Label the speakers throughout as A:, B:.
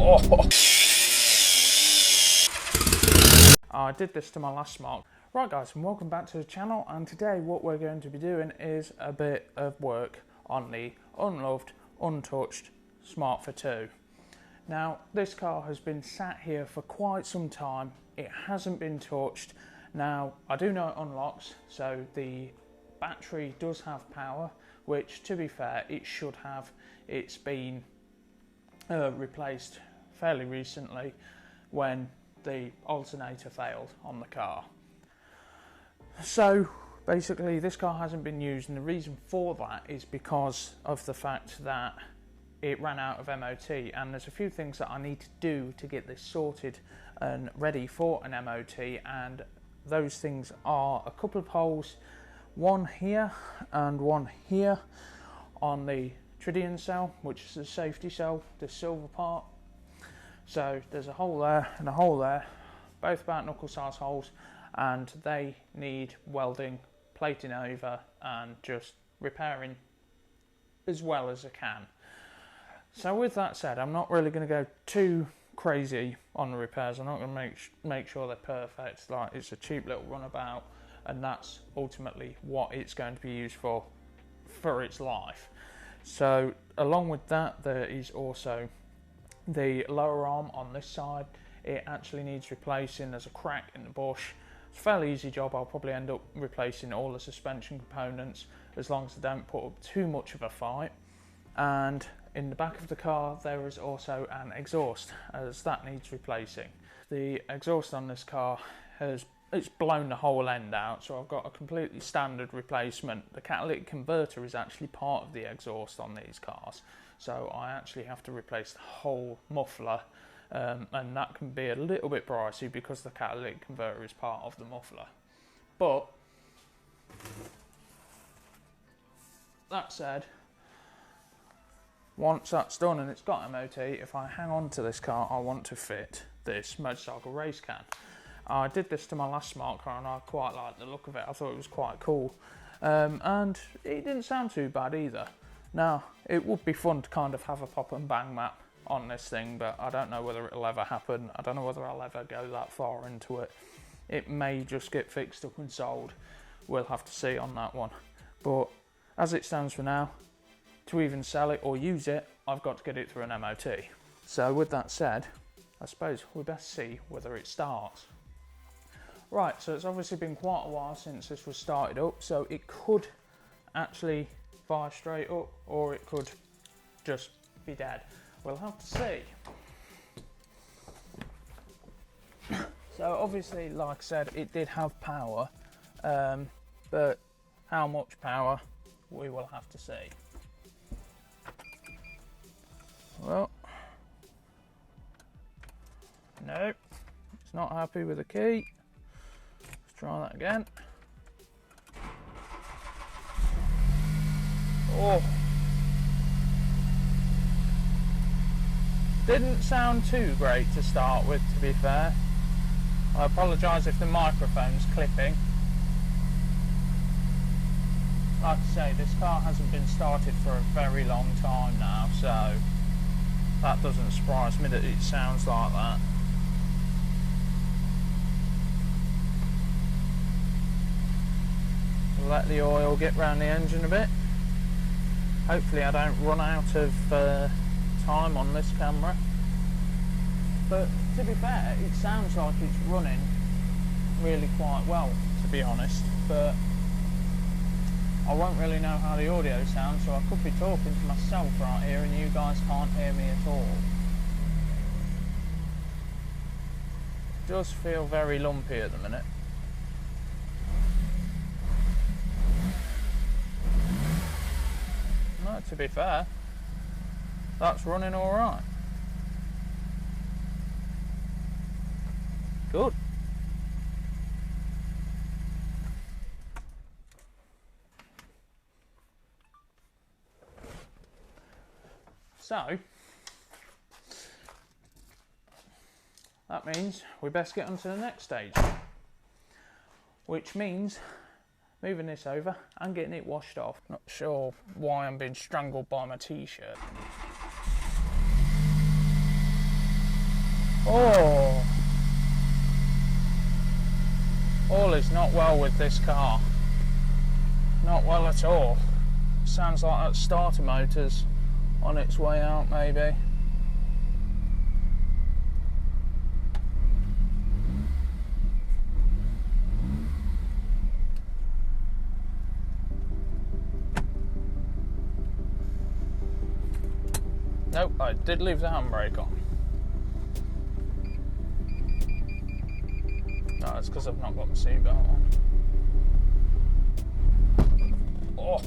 A: Oh. I did this to my last Smart. Right guys, and welcome back to the channel, and today what we're going to be doing is a bit of work on the unloved, untouched Smart Fortwo. Now, this car has been sat here for quite some time. It hasn't been touched. Now, I do know it unlocks, so the battery does have power, which, to be fair, it should have. It's been replaced fairly recently when the alternator failed on the car. So basically this car hasn't been used, and the reason for that is because of the fact that it ran out of MOT, and there's a few things that I need to do to get this sorted and ready for an MOT, and those things are a couple of holes, one here and one here on the tritium cell, which is the safety cell, the silver part. So there's a hole there and a hole there, both about knuckle size holes, and they need welding, plating over, and just repairing as well as I can. So with that said, I'm not really going to go too crazy on the repairs. I'm not going to make sure they're perfect. Like, it's a cheap little runabout, and that's ultimately what it's going to be used for its life. So along with that, there is also the lower arm on this side. It actually needs replacing. There's a crack in the bush. It's a fairly easy job. I'll probably end up replacing all the suspension components as long as I don't put up too much of a fight. And in the back of the car there is also an exhaust, as that needs replacing. The exhaust on this car it's blown the whole end out, so I've got a completely standard replacement. The catalytic converter is actually part of the exhaust on these cars, so I actually have to replace the whole muffler, and that can be a little bit pricey because the catalytic converter is part of the muffler. But that said, once that's done and it's got MOT, if I hang on to this car, I want to fit this motorcycle race can. I did this to my last Smart car and I quite liked the look of it. I thought it was quite cool, and it didn't sound too bad either. Now, it would be fun to kind of have a pop and bang map on this thing, but I don't know whether it'll ever happen. I don't know whether I'll ever go that far into it. It may just get fixed up and sold. We'll have to see on that one. But as it stands for now, to even sell it or use it, I've got to get it through an MOT. So with that said, I suppose we best see whether it starts. Right, so it's obviously been quite a while since this was started up, so it could actually fire straight up, or it could just be dead. We'll have to see. So obviously, like I said, it did have power, but how much power, we will have to see. Well, nope, it's not happy with the key. Let's try that again. Oh, didn't sound too great to start with, to be fair. I apologise if the microphone's clipping. Like I say, this car hasn't been started for a very long time now, so that doesn't surprise me that it sounds like that. Let the oil get round the engine a bit. Hopefully I don't run out of time on this camera. But to be fair, it sounds like it's running really quite well, to be honest. But I won't really know how the audio sounds, so I could be talking to myself right here and you guys can't hear me at all. It does feel very lumpy at the minute. No, to be fair, that's running alright. Good. So, that means we best get on to the next stage, which means moving this over and getting it washed off. Not sure why I'm being strangled by my t-shirt. Oh, all is not well with this car. Not well at all. Sounds like that starter motor's on its way out, maybe. Nope, I did leave the handbrake on. No, it's because I've not got the seatbelt on. Oh.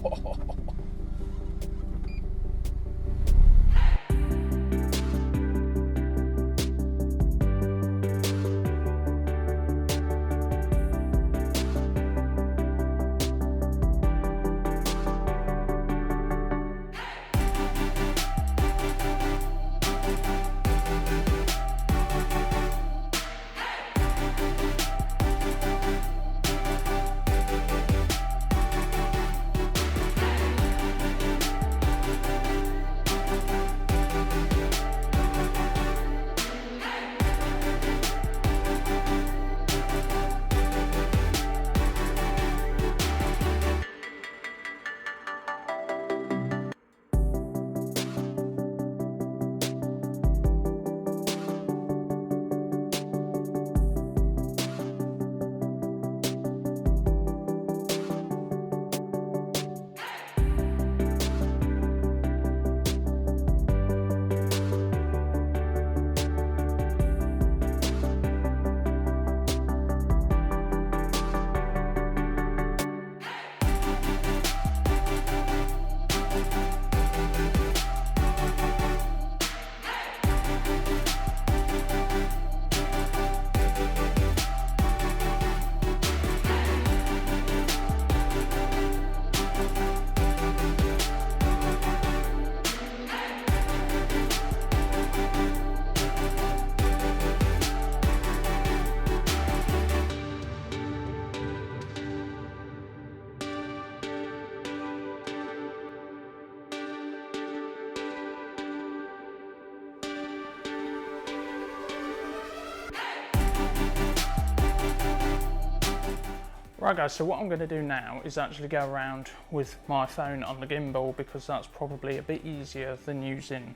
A: Right guys, so what I'm going to do now is actually go around with my phone on the gimbal, because that's probably a bit easier than using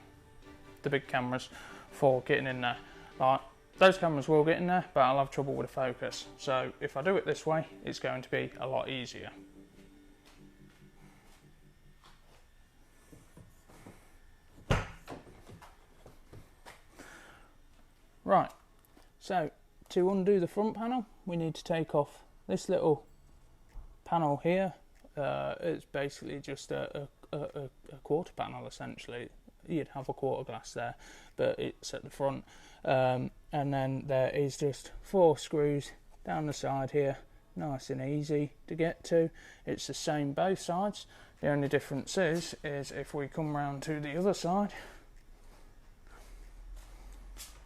A: the big cameras for getting in there. Like, those cameras will get in there, but I'll have trouble with the focus. So if I do it this way, it's going to be a lot easier. Right, so to undo the front panel, we need to take off this little panel here. It's basically just a quarter panel essentially. You'd have a quarter glass there, but it's at the front. And then there is just 4 screws down the side here, nice and easy to get to. It's the same both sides. The only difference is if we come round to the other side,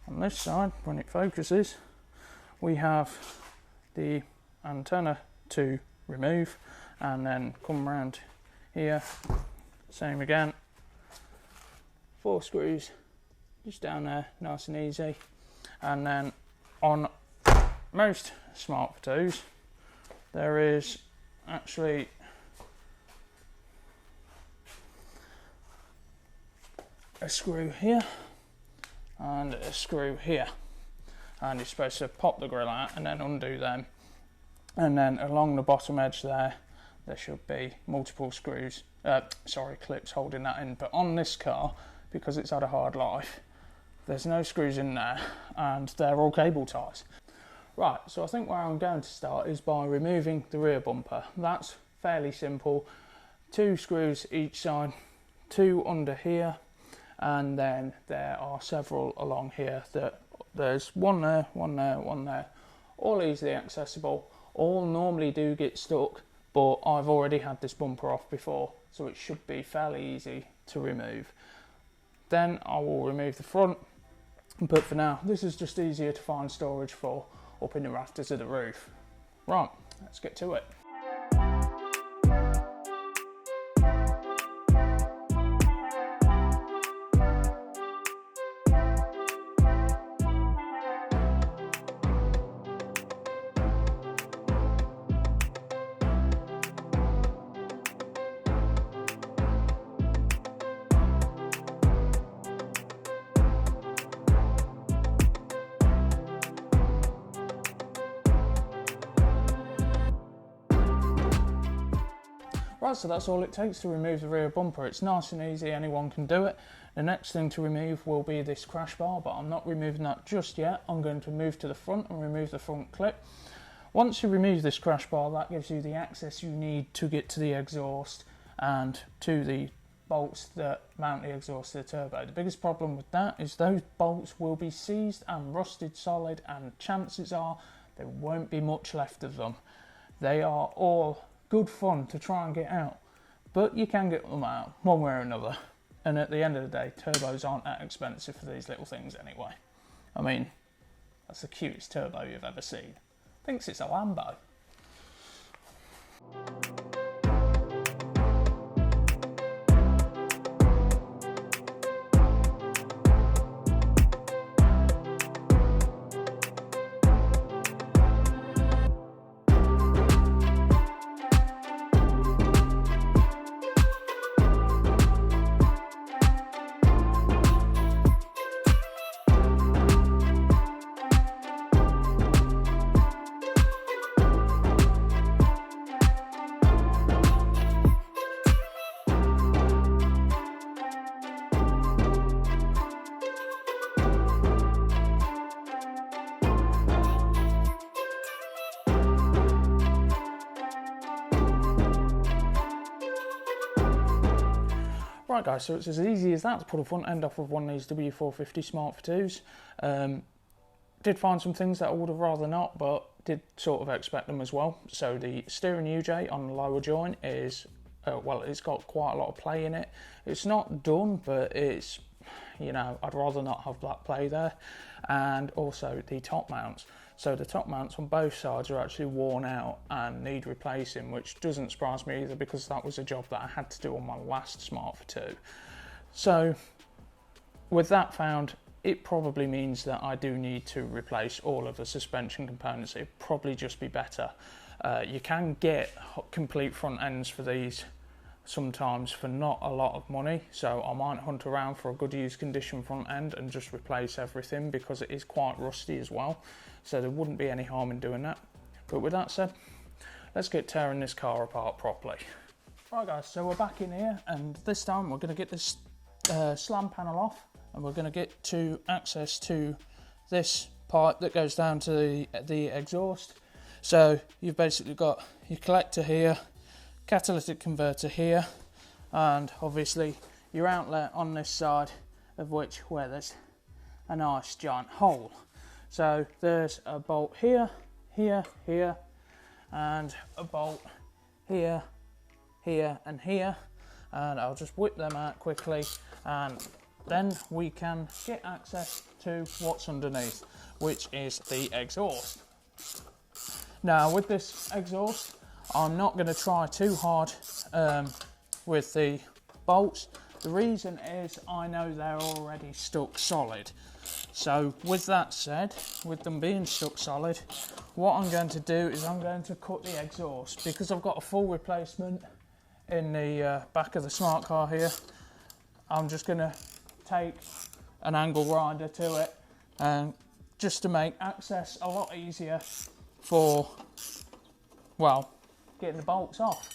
A: on this side, when it focuses, we have the antenna to remove, and then come round here, same again, 4 screws just down there, nice and easy. And then on most Smart Fortwos there is actually a screw here and a screw here, and you're supposed to pop the grill out and then undo them. And then along the bottom edge there should be multiple screws, clips holding that in. But on this car, because it's had a hard life, there's no screws in there, and they're all cable ties. Right, so I think where I'm going to start is by removing the rear bumper. That's fairly simple. 2 screws each side, 2 under here, and then there are several along here. There's one there, one there, one there, all easily accessible. All normally do get stuck, but I've already had this bumper off before, so it should be fairly easy to remove. Then I will remove the front, but for now this is just easier to find storage for up in the rafters of the roof. Right, let's get to it. Right, so that's all it takes to remove the rear bumper. It's nice and easy, anyone can do it. The next thing to remove will be this crash bar, but I'm not removing that just yet. I'm going to move to the front and remove the front clip. Once you remove this crash bar, that gives you the access you need to get to the exhaust and to the bolts that mount the exhaust to the turbo. The biggest problem with that is those bolts will be seized and rusted solid, and chances are there won't be much left of them. They are all good fun to try and get out, but you can get them out one way or another. And at the end of the day, turbos aren't that expensive for these little things anyway. I mean, that's the cutest turbo you've ever seen. Thinks it's a Lambo. Right guys, so it's as easy as that to pull the front end off of one of these W450 Smart for 2s. Did find some things that I would have rather not, but did sort of expect them as well. So the steering UJ on the lower joint is, well, it's got quite a lot of play in it. It's not done, but it's, you know, I'd rather not have that play there. And also the top mounts. So the top mounts on both sides are actually worn out and need replacing, which doesn't surprise me either because that was a job that I had to do on my last Smart for 2. So with that found, it probably means that I do need to replace all of the suspension components. It'd probably just be better. You can get complete front ends for these sometimes for not a lot of money, so I might hunt around for a good used condition front end and just replace everything because it is quite rusty as well, so there wouldn't be any harm in doing that. But with that said, let's get tearing this car apart properly. Right guys, so we're back in here, and this time we're going to get this slam panel off, and we're going to get to access to this pipe that goes down to the exhaust. So you've basically got your collector here, catalytic converter here, and obviously your outlet on this side, of which where there's a nice giant hole. So there's a bolt here, here, here, and a bolt here, here, and here, and I'll just whip them out quickly, and then we can get access to what's underneath, which is the exhaust. Now with this exhaust, I'm not going to try too hard with the bolts. The reason is I know they're already stuck solid. So with that said, with them being stuck solid, what I'm going to do is I'm going to cut the exhaust, because I've got a full replacement in the back of the smart car here. I'm just going to take an angle grinder to it, and just to make access a lot easier for, well, getting the bolts off.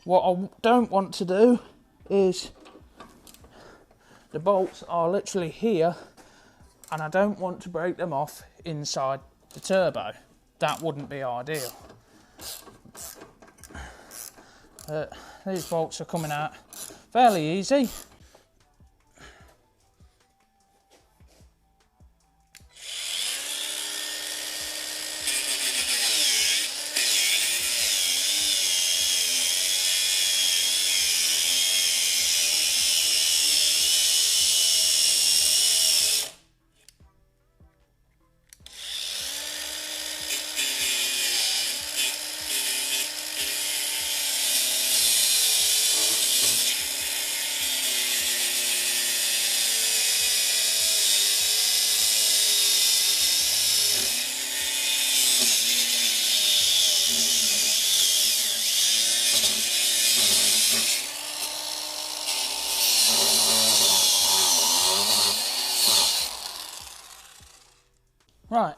A: What I don't want to do is, the bolts are literally here, and I don't want to break them off inside the turbo. That wouldn't be ideal. These bolts are coming out fairly easy. Right,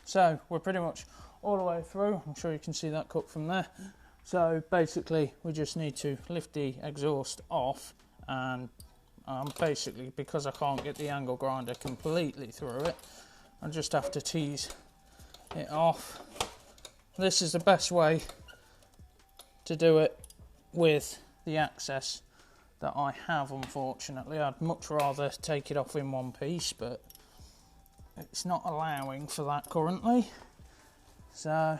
A: so we're pretty much all the way through. I'm sure you can see that cut from there. So basically we just need to lift the exhaust off, and basically, because I can't get the angle grinder completely through it, I just have to tease it off. This is the best way to do it with the access that I have, unfortunately. I'd much rather take it off in one piece, but it's not allowing for that currently. So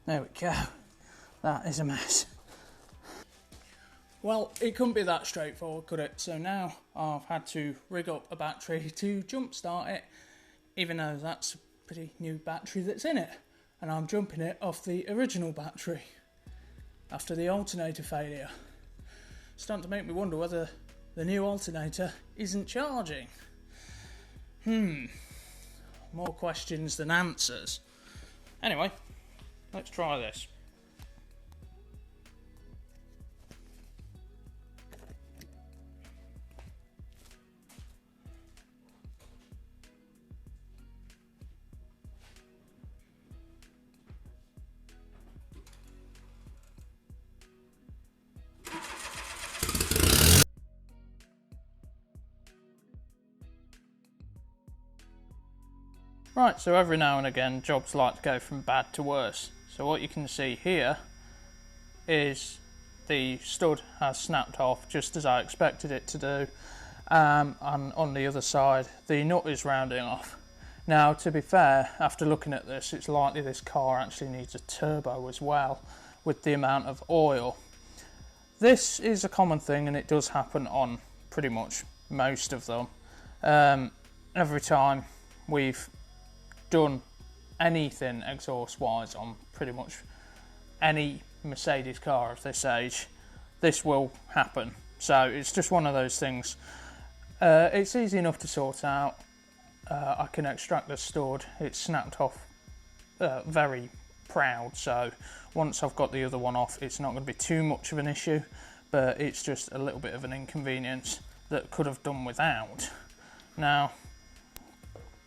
A: there we go. That is a mess. Well, it couldn't be that straightforward, could it? So now I've had to rig up a battery to jump start it, even though that's a pretty new battery that's in it. And I'm jumping it off the original battery after the alternator failure. It's starting to make me wonder whether the new alternator isn't charging. More questions than answers. Anyway, let's try this. Right, so every now and again jobs like to go from bad to worse. So what you can see here is the stud has snapped off just as I expected it to do, and on the other side the nut is rounding off. Now, to be fair, after looking at this, it's likely this car actually needs a turbo as well with the amount of oil. This is a common thing and it does happen on pretty much most of them. Every time we've done anything exhaust wise on pretty much any Mercedes car of this age, this will happen. So it's just one of those things. It's easy enough to sort out. I can extract the stud. It's snapped off very proud, so once I've got the other one off, it's not going to be too much of an issue, but it's just a little bit of an inconvenience that could have done without. Now,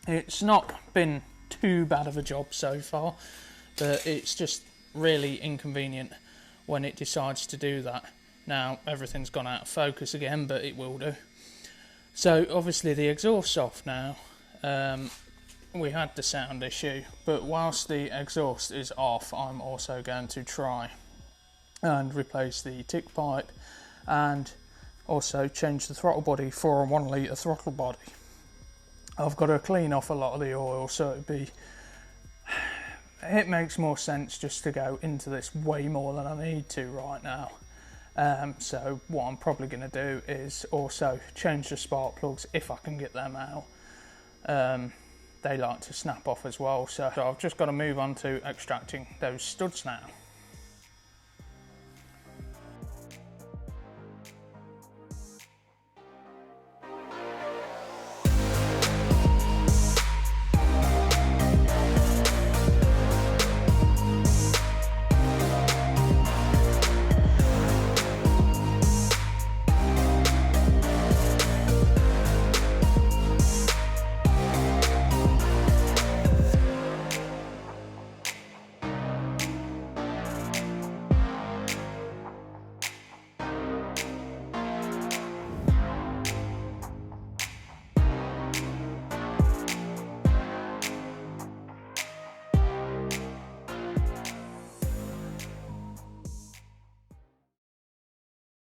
A: it's not been too bad of a job so far, but it's just really inconvenient when it decides to do that. Now, everything's gone out of focus again, but it will do. So obviously the exhaust's off now. We had the sound issue, but whilst the exhaust is off, I'm also going to try and replace the tick pipe and also change the throttle body for a 1 litre throttle body. I've got to clean off a lot of the oil, so it makes more sense just to go into this way more than I need to right now. So what I'm probably going to do is also change the spark plugs if I can get them out. They like to snap off as well, so I've just got to move on to extracting those studs now.